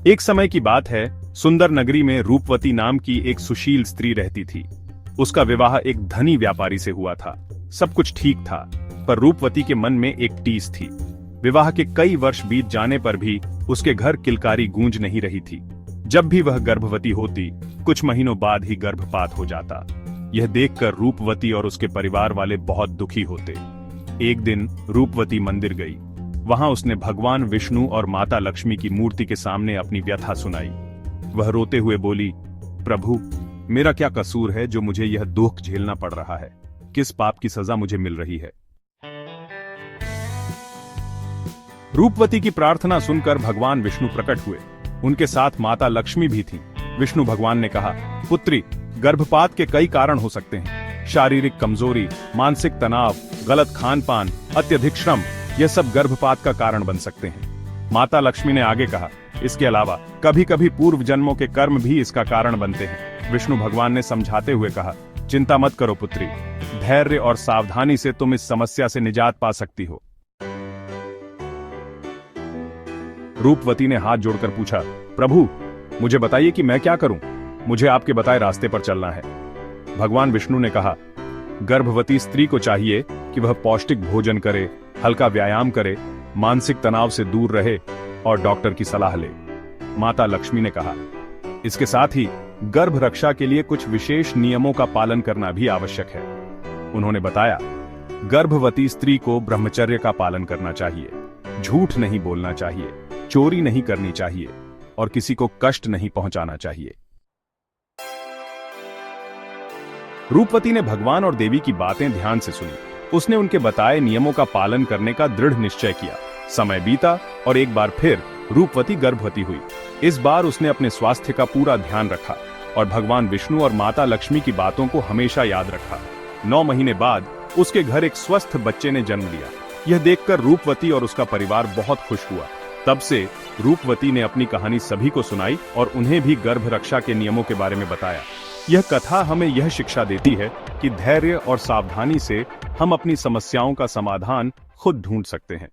एक समय की बात है, सुंदर नगरी में रूपवती नाम की एक सुशील स्त्री रहती थी। उसका विवाह एक धनी व्यापारी से हुआ था। सब कुछ ठीक था, पर रूपवती के मन में एक टीस थी। विवाह के कई वर्ष बीत जाने पर भी उसके घर किलकारी गूंज नहीं रही थी। जब भी वह गर्भवती होती, कुछ महीनों बाद ही गर्भपात हो जाता। यह देखकर रूपवती और उसके परिवार वाले बहुत दुखी होते। एक दिन रूपवती मंदिर गई। वहां उसने भगवान विष्णु और माता लक्ष्मी की मूर्ति के सामने अपनी व्यथा सुनाई। वह रोते हुए बोली, प्रभु, मेरा क्या कसूर है जो मुझे यह दुख झेलना पड़ रहा है? किस पाप की सजा मुझे मिल रही है? रूपवती की प्रार्थना सुनकर भगवान विष्णु प्रकट हुए। उनके साथ माता लक्ष्मी भी थीं। विष्णु भगवान ने कहा, पुत्री, गर्भपात के कई कारण हो सकते हैं। शारीरिक कमजोरी, मानसिक तनाव, गलत खान पान, अत्यधिक श्रम, यह सब गर्भपात का कारण बन सकते हैं। माता लक्ष्मी ने आगे कहा, इसके अलावा कभी कभी पूर्व जन्मों के कर्म भी इसका कारण बनते हैं। विष्णु भगवान ने समझाते हुए कहा, चिंता मत करो पुत्री, धैर्य और सावधानी से तुम इस समस्या से निजात पा सकती हो। रूपवती ने हाथ जोड़कर पूछा, प्रभु, मुझे बताइए कि मैं क्या करूं? मुझे आपके बताए रास्ते पर चलना है। भगवान विष्णु ने कहा, गर्भवती स्त्री को चाहिए कि वह पौष्टिक भोजन करे, हल्का व्यायाम करे, मानसिक तनाव से दूर रहे और डॉक्टर की सलाह ले। माता लक्ष्मी ने कहा, इसके साथ ही गर्भ रक्षा के लिए कुछ विशेष नियमों का पालन करना भी आवश्यक है। उन्होंने बताया, गर्भवती स्त्री को ब्रह्मचर्य का पालन करना चाहिए, झूठ नहीं बोलना चाहिए, चोरी नहीं करनी चाहिए और किसी को कष्ट नहीं पहुंचाना चाहिए। रूपवती ने भगवान और देवी की बातें ध्यान से सुनी। उसने उनके बताए नियमों का पालन करने का दृढ़ निश्चय किया। समय बीता और एक बार फिर रूपवती गर्भवती हुई। इस बार उसने अपने स्वास्थ्य का पूरा ध्यान रखा और भगवान विष्णु और माता लक्ष्मी की बातों को हमेशा याद रखा। 9 महीने बाद उसके घर एक स्वस्थ बच्चे ने जन्म लिया। यह देखकर रूपवती और उसका परिवार बहुत खुश हुआ। तब से रूपवती ने अपनी कहानी सभी को सुनाई और उन्हें भी गर्भ रक्षा के नियमों के बारे में बताया। यह कथा हमें यह शिक्षा देती है कि धैर्य और सावधानी से हम अपनी समस्याओं का समाधान खुद ढूंढ सकते हैं।